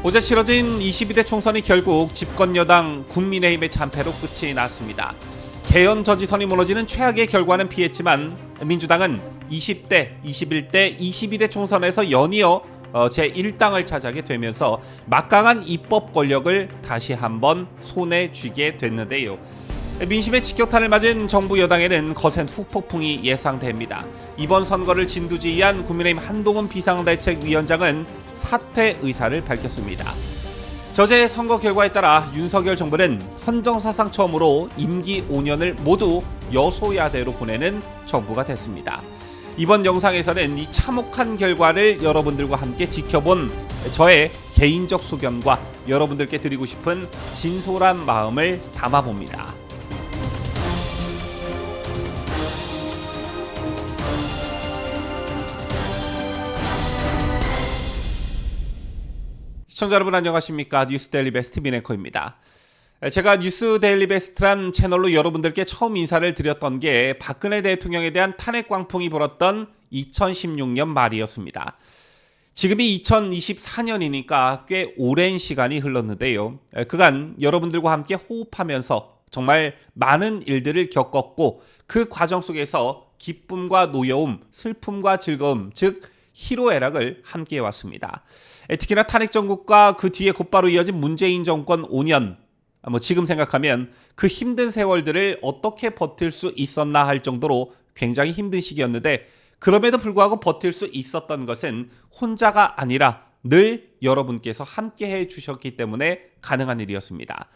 어제 치러진 22대 총선이 결국 집권여당 국민의힘의 참패로 끝이 났습니다. 개헌 저지선이 무너지는 최악의 결과는 피했지만 민주당은 20대, 21대, 22대 총선에서 연이어 제1당을 차지하게 되면서 막강한 입법 권력을 다시 한번 손에 쥐게 됐는데요. 민심의 직격탄을 맞은 정부 여당에는 거센 후폭풍이 예상됩니다. 이번 선거를 진두지휘한 국민의힘 한동훈 비상대책위원장은 사퇴 의사를 밝혔습니다. 저제 선거 결과에 따라 윤석열 정부는 헌정사상 처음으로 임기 5년을 모두 여소야대로 보내는 정부가 됐습니다. 이번 영상에서는 이 참혹한 결과를 여러분들과 함께 지켜본 저의 개인적 소견과 여러분들께 드리고 싶은 진솔한 마음을 담아봅니다. 시청자 여러분 안녕하십니까? 뉴스데일리 베스트 미네커입니다. 제가 뉴스데일리 베스트란 채널로 여러분들께 처음 인사를 드렸던 게 박근혜 대통령에 대한 탄핵 광풍이 불었던 2016년 말이었습니다. 지금이 2024년이니까 꽤 오랜 시간이 흘렀는데요. 그간 여러분들과 함께 호흡하면서 정말 많은 일들을 겪었고 그 과정 속에서 기쁨과 노여움, 슬픔과 즐거움, 즉 희로애락을 함께 해왔습니다. 특히나 탄핵 정국과 그 뒤에 곧바로 이어진 문재인 정권 5년, 지금 생각하면 그 힘든 세월들을 어떻게 버틸 수 있었나 할 정도로 굉장히 힘든 시기였는데 그럼에도 불구하고 버틸 수 있었던 것은 혼자가 아니라 늘 여러분께서 함께 해주셨기 때문에 가능한 일이었습니다.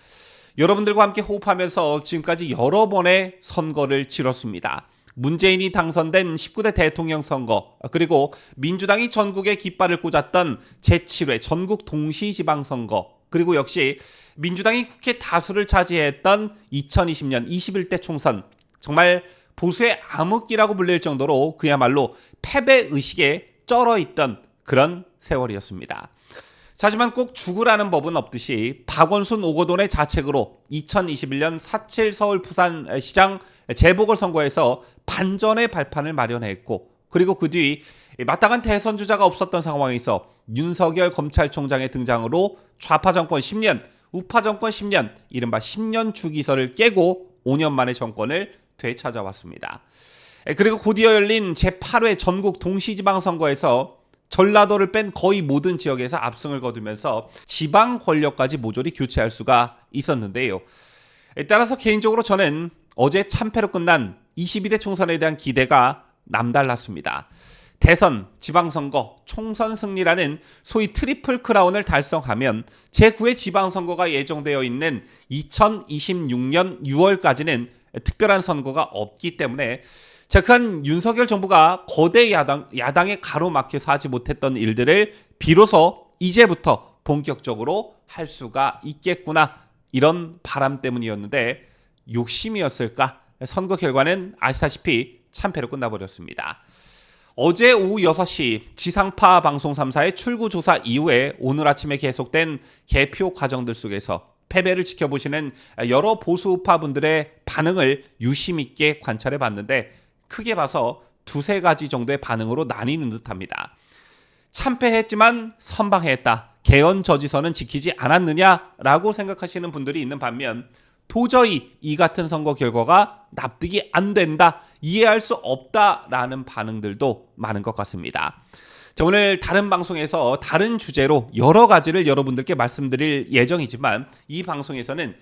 여러분들과 함께 호흡하면서 지금까지 여러 번의 선거를 치렀습니다. 문재인이 당선된 19대 대통령 선거, 그리고 민주당이 전국에 깃발을 꽂았던 제7회 전국 동시지방선거, 그리고 역시 민주당이 국회 다수를 차지했던 2020년 21대 총선, 정말 보수의 암흑기라고 불릴 정도로 그야말로 패배의식에 쩔어있던 그런 세월이었습니다. 하지만 꼭 죽으라는 법은 없듯이 박원순 오거돈의 자책으로 2021년 4.7 서울 부산시장 재보궐선거에서 반전의 발판을 마련했고, 그리고 그 뒤 마땅한 대선 주자가 없었던 상황에서 윤석열 검찰총장의 등장으로 좌파 정권 10년, 우파 정권 10년, 이른바 10년 주기설을 깨고 5년 만에 정권을 되찾아왔습니다. 그리고 곧이어 열린 제8회 전국 동시지방선거에서 전라도를 뺀 거의 모든 지역에서 압승을 거두면서 지방 권력까지 모조리 교체할 수가 있었는데요. 따라서 개인적으로 저는 어제 참패로 끝난 22대 총선에 대한 기대가 남달랐습니다. 대선, 지방선거, 총선 승리라는 소위 트리플 크라운을 달성하면 제9회 지방선거가 예정되어 있는 2026년 6월까지는 특별한 선거가 없기 때문에 그한 윤석열 정부가 거대 야당에 가로막혀서 하지 못했던 일들을 비로소 이제부터 본격적으로 할 수가 있겠구나, 이런 바람 때문이었는데 욕심이었을까? 선거 결과는 아시다시피 참패로 끝나버렸습니다. 어제 오후 6시 지상파 방송 3사의 출구조사 이후에 오늘 아침에 계속된 개표 과정들 속에서 패배를 지켜보시는 여러 보수우파 분들의 반응을 유심 있게 관찰해 봤는데 크게 봐서 두세 가지 정도의 반응으로 나뉘는 듯합니다. 참패했지만 선방했다, 개헌 저지선은 지키지 않았느냐라고 생각하시는 분들이 있는 반면 도저히 이 같은 선거 결과가 납득이 안 된다, 이해할 수 없다라는 반응들도 많은 것 같습니다. 자, 오늘 다른 방송에서 다른 주제로 여러 가지를 여러분들께 말씀드릴 예정이지만 이 방송에서는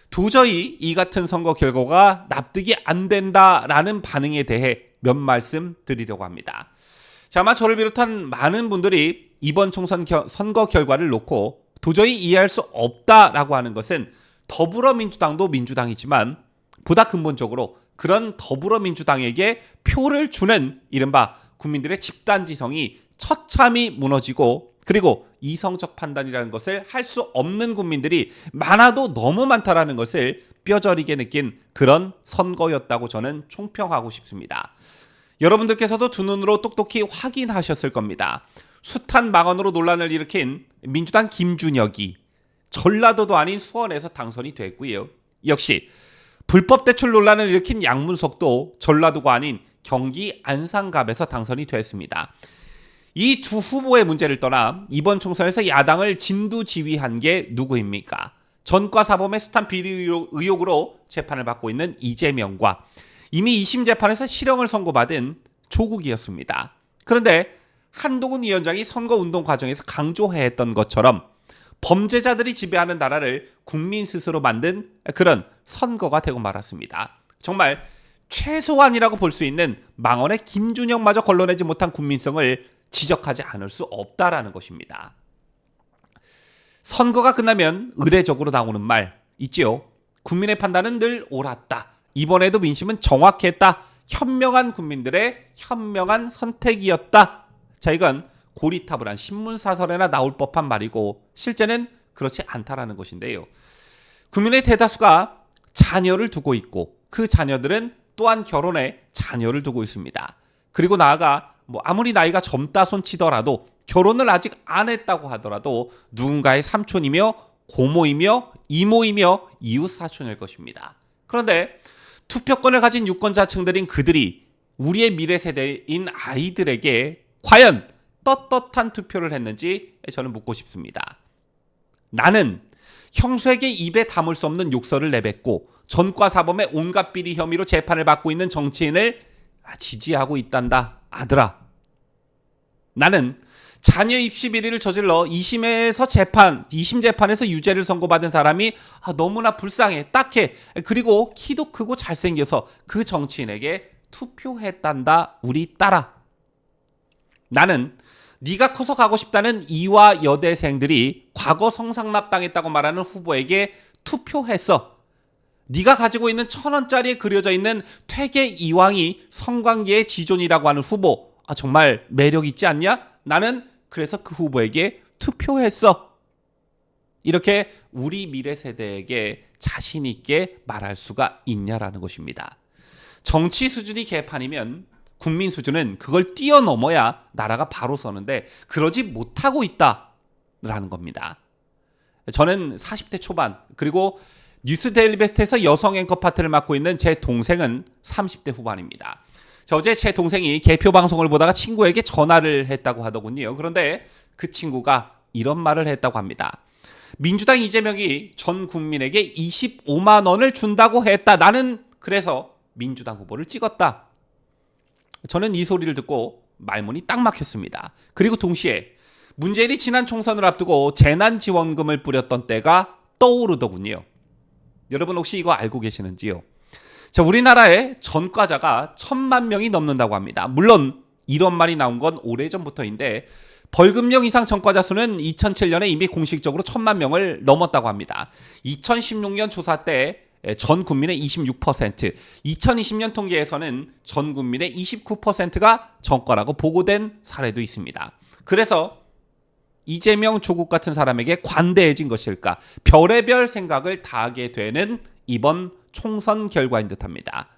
도저히 이 같은 선거 결과가 납득이 안 된다라는 반응에 대해 몇 말씀 드리려고 합니다. 자, 아마 저를 비롯한 많은 분들이 이번 총선 선거 결과를 놓고 도저히 이해할 수 없다라고 하는 것은 더불어민주당도 민주당이지만 보다 근본적으로 그런 더불어민주당에게 표를 주는 이른바 국민들의 집단지성이 처참히 무너지고, 그리고 이성적 판단이라는 것을 할 수 없는 국민들이 많아도 너무 많다라는 것을 뼈저리게 느낀 그런 선거였다고 저는 총평하고 싶습니다. 여러분들께서도 두 눈으로 똑똑히 확인하셨을 겁니다. 숱한 망언으로 논란을 일으킨 민주당 김준혁이 전라도도 아닌 수원에서 당선이 됐고요. 역시 불법 대출 논란을 일으킨 양문석도 전라도가 아닌 경기 안산갑에서 당선이 됐습니다. 이 두 후보의 문제를 떠나 이번 총선에서 야당을 진두지휘한 게 누구입니까? 전과 사범의 숱한 비리 의혹으로 재판을 받고 있는 이재명과 이미 2심 재판에서 실형을 선고받은 조국이었습니다. 그런데 한동훈 위원장이 선거운동 과정에서 강조했던 것처럼 범죄자들이 지배하는 나라를 국민 스스로 만든 그런 선거가 되고 말았습니다. 정말 최소한이라고 볼 수 있는 망언의 김준영마저 걸러내지 못한 국민성을 지적하지 않을 수 없다라는 것입니다. 선거가 끝나면 의례적으로 나오는 말 있지요. 국민의 판단은 늘 옳았다. 이번에도 민심은 정확했다. 현명한 국민들의 현명한 선택이었다. 자, 이건 고리타분한 신문사설에나 나올 법한 말이고 실제는 그렇지 않다라는 것인데요. 국민의 대다수가 자녀를 두고 있고 그 자녀들은 또한 결혼에 자녀를 두고 있습니다. 그리고 나아가 아무리 나이가 젊다 손치더라도 결혼을 아직 안 했다고 하더라도 누군가의 삼촌이며 고모이며 이모이며 이웃 사촌일 것입니다. 그런데 투표권을 가진 유권자층들인 그들이 우리의 미래 세대인 아이들에게 과연 떳떳한 투표를 했는지 저는 묻고 싶습니다. 나는 형수에게 입에 담을 수 없는 욕설을 내뱉고 전과 사범의 온갖 비리 혐의로 재판을 받고 있는 정치인을 지지하고 있단다. 아들아. 나는 자녀 입시 비리를 저질러 2심 재판에서 유죄를 선고받은 사람이 너무나 불쌍해, 딱해, 그리고 키도 크고 잘생겨서 그 정치인에게 투표했단다. 우리 딸아. 나는 네가 커서 가고 싶다는 이화 여대생들이 과거 성상납당했다고 말하는 후보에게 투표했어. 네가 가지고 있는 1,000원짜리에 그려져 있는 퇴계 이황이 성관계의 지존이라고 하는 후보, 정말 매력 있지 않냐? 나는 그래서 그 후보에게 투표했어. 이렇게 우리 미래 세대에게 자신 있게 말할 수가 있냐라는 것입니다. 정치 수준이 개판이면 국민 수준은 그걸 뛰어넘어야 나라가 바로 서는데 그러지 못하고 있다라는 겁니다. 저는 40대 초반, 그리고 뉴스 데일리 베스트에서 여성 앵커 파트를 맡고 있는 제 동생은 30대 후반입니다. 어제 제 동생이 개표 방송을 보다가 친구에게 전화를 했다고 하더군요. 그런데 그 친구가 이런 말을 했다고 합니다. 민주당 이재명이 전 국민에게 25만 원을 준다고 했다. 나는 그래서 민주당 후보를 찍었다. 저는 이 소리를 듣고 말문이 딱 막혔습니다. 그리고 동시에 문재인이 지난 총선을 앞두고 재난지원금을 뿌렸던 때가 떠오르더군요. 여러분 혹시 이거 알고 계시는지요? 자, 우리나라의 전과자가 1,000만 명이 넘는다고 합니다. 물론 이런 말이 나온 건 오래전부터인데 벌금형 이상 전과자 수는 2007년에 이미 공식적으로 1,000만 명을 넘었다고 합니다. 2016년 조사 때 전 국민의 26%, 2020년 통계에서는 전 국민의 29%가 전과라고 보고된 사례도 있습니다. 그래서 이재명, 조국 같은 사람에게 관대해진 것일까? 별의별 생각을 다 하게 되는 이번 총선 결과인 듯합니다.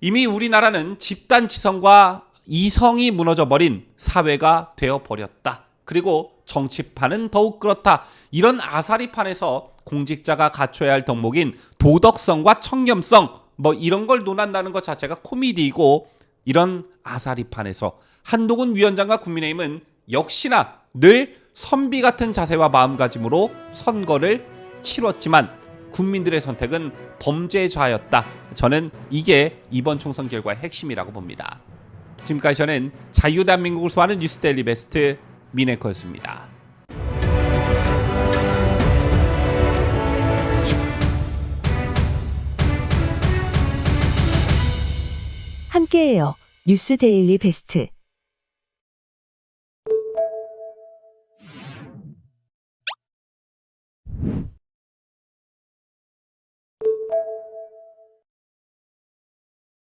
이미 우리나라는 집단지성과 이성이 무너져버린 사회가 되어버렸다. 그리고 정치판은 더욱 그렇다. 이런 아사리판에서 공직자가 갖춰야 할 덕목인 도덕성과 청렴성, 이런 걸 논한다는 것 자체가 코미디이고, 이런 아사리판에서 한동훈 위원장과 국민의힘은 역시나 늘 선비 같은 자세와 마음가짐으로 선거를 치렀지만 국민들의 선택은 범죄자였다. 저는 이게 이번 총선 결과의 핵심이라고 봅니다. 지금까지 저는 자유대한민국을 수호하는 뉴스데일리 베스트 민에커였습니다. 함께해요. 뉴스데일리 베스트.